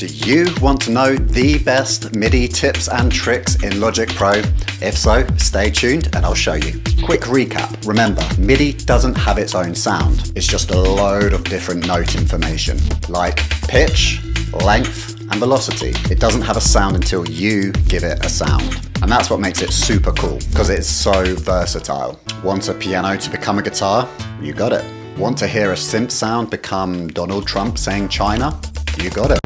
Do you want to know the best MIDI tips and tricks in Logic Pro? If so, stay tuned and I'll show you. Quick recap. Remember, MIDI doesn't have its own sound. It's just a load of different note information, like pitch, length, and velocity. It doesn't have a sound until you give it a sound. And that's what makes it super cool, because it's so versatile. Want a piano to become a guitar? You got it. Want to hear a synth sound become Donald Trump saying China? You got it.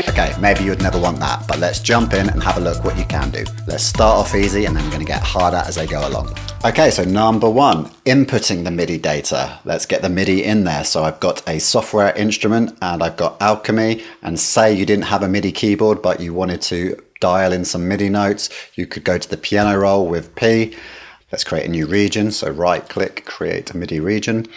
Okay, maybe you'd never want that, but let's jump in and have a look what you can do. Let's start off easy and then we're going to get harder as they go along. Okay, so number one, inputting the MIDI data. Let's get the MIDI in there. So I've got a software instrument and I've got Alchemy, and say you didn't have a MIDI keyboard but you wanted to dial in some MIDI notes, you could go to the piano roll with P. Let's create a new region. So right click, create a MIDI region.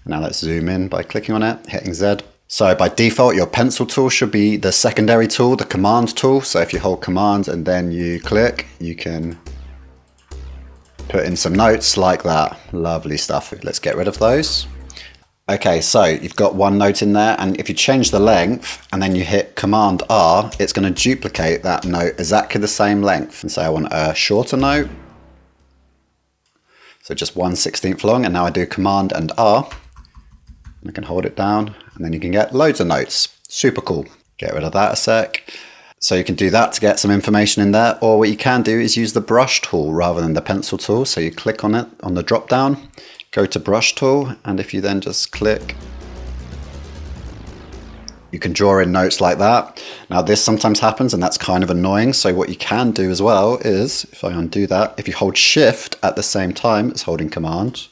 Now let's zoom in by clicking on it, hitting Z. So by default, your pencil tool should be the secondary tool, the command tool. So if you hold command and then you click, you can put in some notes like that. Lovely stuff. Let's get rid of those. Okay, so you've got one note in there, and if you change the length and then you hit Command R, it's going to duplicate that note exactly the same length. And say I want a shorter note. So just 1/16 long, and now I do Command and R. I can hold it down and then you can get loads of notes. Super cool. Get rid of that a sec. So you can do that to get some information in there, or what you can do is use the brush tool rather than the pencil tool. So you click on it on the drop down, go to brush tool, and if you then just click, you can draw in notes like that. Now this sometimes happens and that's kind of annoying. So what you can do as well is, if I undo that, if you hold Shift at the same time as holding Command,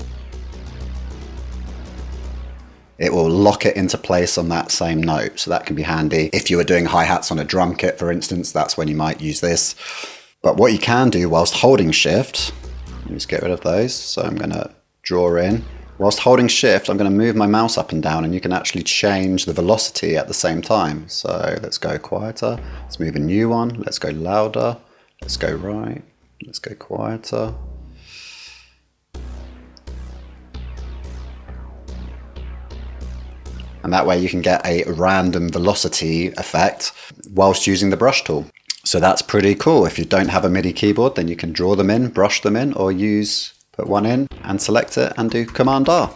it will lock it into place on that same note. So that can be handy. If you were doing hi-hats on a drum kit, for instance, that's when you might use this. But what you can do whilst holding Shift, let me just get rid of those. So I'm going to draw in. Whilst holding Shift, I'm going to move my mouse up and down, and you can actually change the velocity at the same time. So let's go quieter. Let's move a new one. Let's go louder. Let's go right. Let's go quieter. And that way you can get a random velocity effect whilst using the brush tool. So that's pretty cool. If you don't have a MIDI keyboard, then you can draw them in, brush them in, or put one in and select it and do Command R.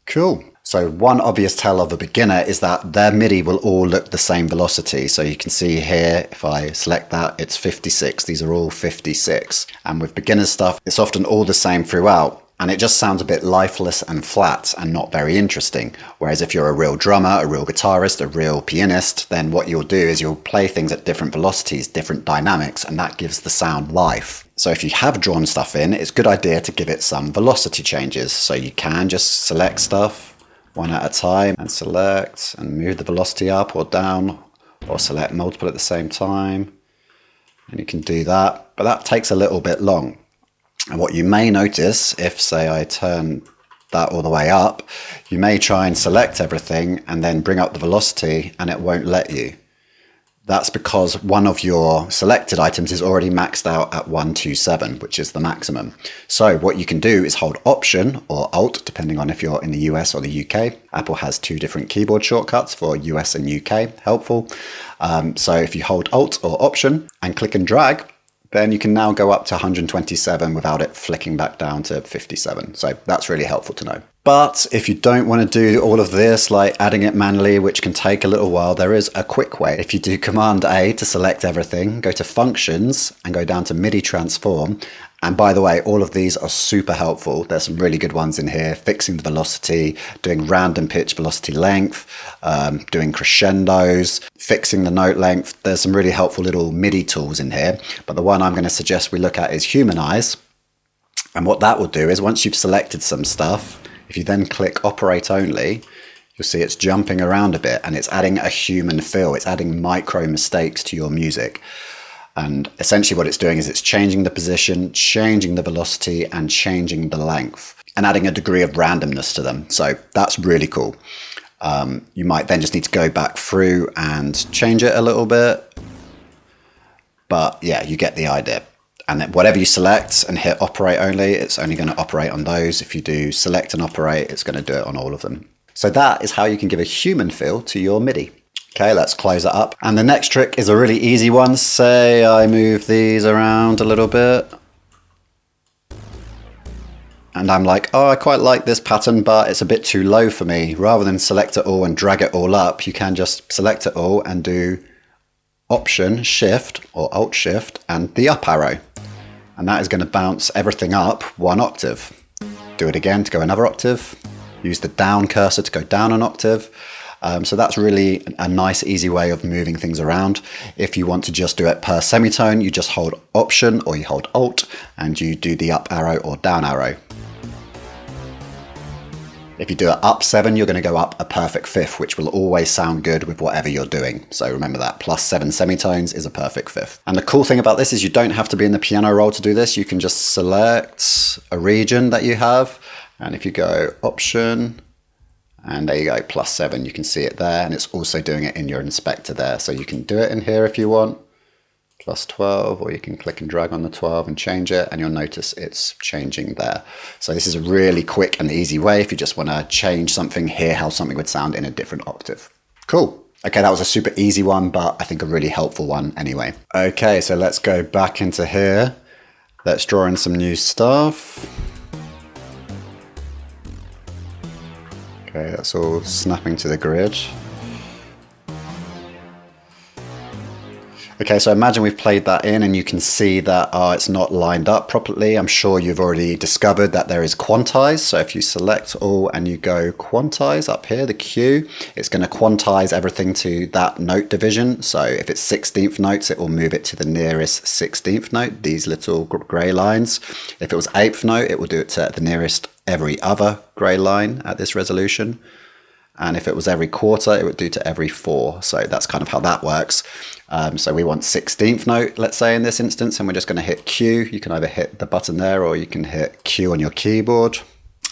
Cool. So one obvious tell of a beginner is that their MIDI will all look the same velocity. So you can see here, if I select that, it's 56. These are all 56. And with beginner stuff, it's often all the same throughout. And it just sounds a bit lifeless and flat and not very interesting. Whereas if you're a real drummer, a real guitarist, a real pianist, then what you'll do is you'll play things at different velocities, different dynamics, and that gives the sound life. So if you have drawn stuff in, it's a good idea to give it some velocity changes. So you can just select stuff one at a time and select and move the velocity up or down, or select multiple at the same time. And you can do that, but that takes a little bit long. And what you may notice, if say I turn that all the way up, you may try and select everything and then bring up the velocity and it won't let you. That's because one of your selected items is already maxed out at 127, which is the maximum. So what you can do is hold Option or Alt, depending on if you're in the US or the UK. Apple has two different keyboard shortcuts for US and UK, helpful. So if you hold Alt or Option and click and drag, then you can now go up to 127 without it flicking back down to 57. So that's really helpful to know. But if you don't want to do all of this, like adding it manually, which can take a little while, there is a quick way. If you do Command A to select everything, go to Functions and go down to MIDI Transform. And by the way, all of these are super helpful. There's some really good ones in here, fixing the velocity, doing random pitch velocity length, doing crescendos, fixing the note length. There's some really helpful little MIDI tools in here. But the one I'm going to suggest we look at is Humanize. And what that will do is once you've selected some stuff, if you then click Operate Only, you'll see it's jumping around a bit and it's adding a human feel. It's adding micro mistakes to your music. And essentially what it's doing is it's changing the position, changing the velocity, and changing the length, and adding a degree of randomness to them. So that's really cool. You might then just need to go back through and change it a little bit. But yeah, you get the idea. And then whatever you select and hit operate only, it's only going to operate on those. If you do select and operate, it's going to do it on all of them. So that is how you can give a human feel to your MIDI. Okay, let's close that up. And the next trick is a really easy one. Say I move these around a little bit. And I'm like, oh, I quite like this pattern, but it's a bit too low for me. Rather than select it all and drag it all up, you can just select it all and do Option, Shift, or Alt Shift, and the up arrow. And that is going to bounce everything up 1 octave. Do it again to go another octave. Use the down cursor to go down an octave. So that's really a nice, easy way of moving things around. If you want to just do it per semitone, you just hold Option or you hold Alt, and you do the up arrow or down arrow. If you do it up 7, you're going to go up a perfect fifth, which will always sound good with whatever you're doing. So remember that, plus 7 semitones is a perfect fifth. And the cool thing about this is you don't have to be in the piano roll to do this. You can just select a region that you have. And if you go Option, and there you go, plus 7, you can see it there. And it's also doing it in your inspector there. So you can do it in here if you want. Plus 12, or you can click and drag on the 12 and change it, and you'll notice it's changing there. So this is a really quick and easy way if you just want to change something, hear how something would sound in a different octave. Cool. Okay, that was a super easy one, but I think a really helpful one anyway. Okay, so let's go back into here. Let's draw in some new stuff. Okay, that's all snapping to the grid. Okay, so imagine we've played that in and you can see that it's not lined up properly. I'm sure you've already discovered that there is Quantise. So if you select all and you go Quantise up here, the Q, it's going to quantize everything to that note division. So if it's 16th notes, it will move it to the nearest 16th note, these little grey lines. If it was 8th note, it will do it to the nearest every other grey line at this resolution. And if it was every quarter, it would do to every 4. So that's kind of how that works. So we want 16th note, let's say in this instance, and we're just going to hit Q. You can either hit the button there or you can hit Q on your keyboard.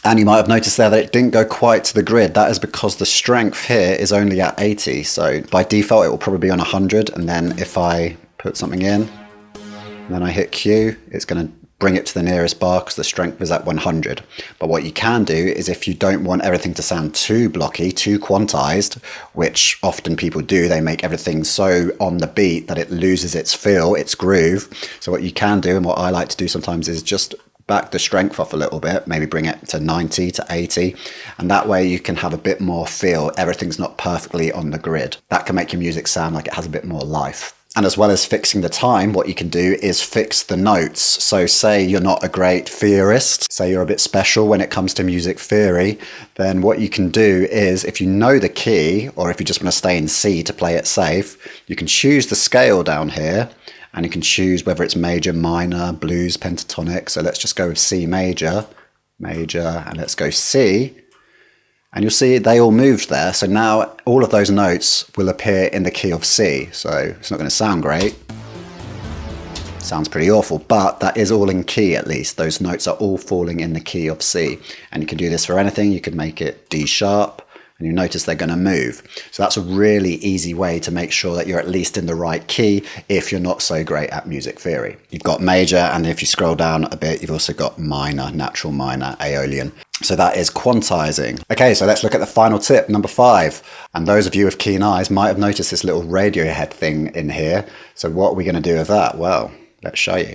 And you might have noticed there that it didn't go quite to the grid. That is because the strength here is only at 80. So by default, it will probably be on 100. And then if I put something in, and then I hit Q, it's going to bring it to the nearest bar because the strength is at 100. But what you can do is if you don't want everything to sound too blocky, too quantized, which often people do, they make everything so on the beat that it loses its feel, its groove. So what you can do, and what I like to do sometimes, is just back the strength off a little bit, maybe bring it to 90 to 80, and that way you can have a bit more feel. Everything's not perfectly on the grid. That can make your music sound like it has a bit more life. And as well as fixing the time, what you can do is fix the notes. So say you're not a great theorist, say you're a bit special when it comes to music theory, then what you can do is, if you know the key, or if you just want to stay in C to play it safe, you can choose the scale down here, and you can choose whether it's major, minor, blues, pentatonic. So let's just go with C major, and let's go C. And you'll see they all moved there. So now all of those notes will appear in the key of C. So it's not going to sound great. Sounds pretty awful, but that is all in key at least. Those notes are all falling in the key of C. And you can do this for anything. You could make it D sharp, and you notice they're going to move. So that's a really easy way to make sure that you're at least in the right key if you're not so great at music theory. You've got major, and if you scroll down a bit, you've also got minor, natural minor, Aeolian. So that is quantizing. Okay, so let's look at the final tip, number 5. And those of you with keen eyes might have noticed this little radio head thing in here. So what are we going to do with that? Well, let's show you.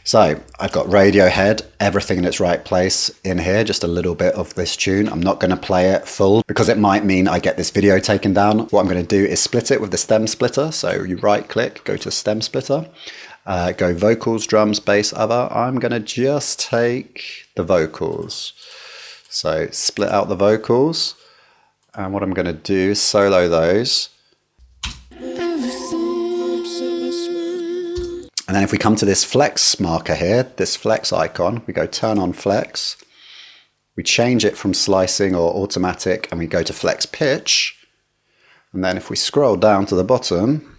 So I've got Radiohead, everything in its right place in here, just a little bit of this tune. I'm not going to play it full because it might mean I get this video taken down. What I'm going to do is split it with the stem splitter. So you right click, go to stem splitter, go vocals, drums, bass, other. I'm going to just take the vocals. So split out the vocals. And what I'm going to do is solo those. And then if we come to this flex marker here, this flex icon, we go turn on flex. We change it from slicing or automatic, and we go to flex pitch. And then if we scroll down to the bottom,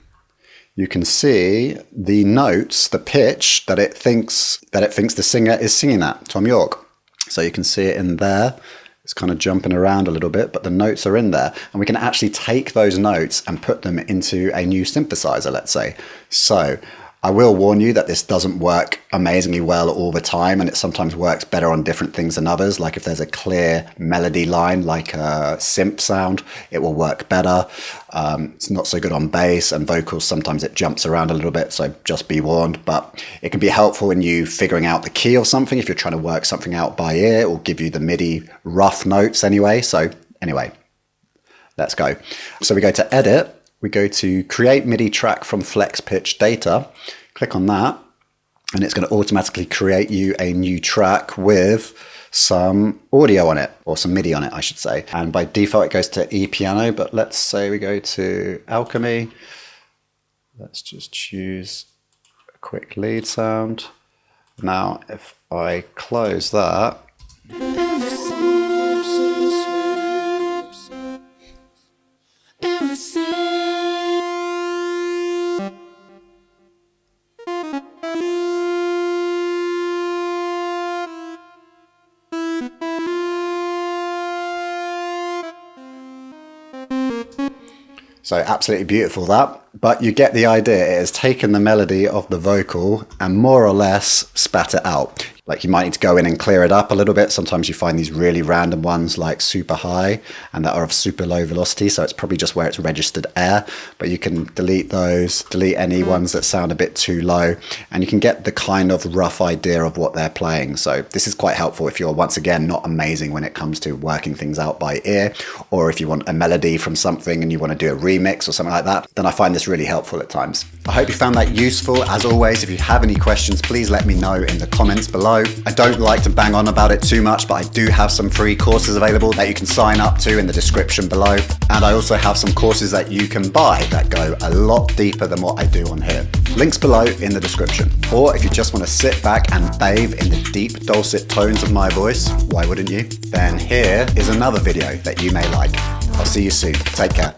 you can see the notes, the pitch that it thinks the singer is singing at, Tom York. So you can see it in there. It's kind of jumping around a little bit, but the notes are in there. And we can actually take those notes and put them into a new synthesizer, let's say. So I will warn you that this doesn't work amazingly well all the time, and it sometimes works better on different things than others. Like if there's a clear melody line, like a synth sound, it will work better. It's not so good on bass and vocals. Sometimes it jumps around a little bit, so just be warned. But it can be helpful in you figuring out the key or something if you're trying to work something out by ear, or give you the MIDI rough notes anyway. So anyway, let's go. So we go to Edit. We go to Create MIDI Track from Flex Pitch Data. Click on that, and it's going to automatically create you a new track with some audio on it, or some MIDI on it, I should say. And by default, it goes to E piano, but let's say we go to Alchemy. Let's just choose a quick lead sound. Now, if I close that, so absolutely beautiful that, but you get the idea. It has taken the melody of the vocal and more or less spat it out. Like you might need to go in and clear it up a little bit. Sometimes you find these really random ones like super high and that are of super low velocity. So it's probably just where it's registered air, but you can delete those, delete any ones that sound a bit too low, and you can get the kind of rough idea of what they're playing. So this is quite helpful if you're, once again, not amazing when it comes to working things out by ear, or if you want a melody from something and you want to do a remix or something like that, then I find this really helpful at times. I hope you found that useful. As always, if you have any questions, please let me know in the comments below. I don't like to bang on about it too much, but I do have some free courses available that you can sign up to in the description below. And I also have some courses that you can buy that go a lot deeper than what I do on here. Links below in the description. Or if you just want to sit back and bathe in the deep dulcet tones of my voice, why wouldn't you? Then here is another video that you may like. I'll see you soon. Take care.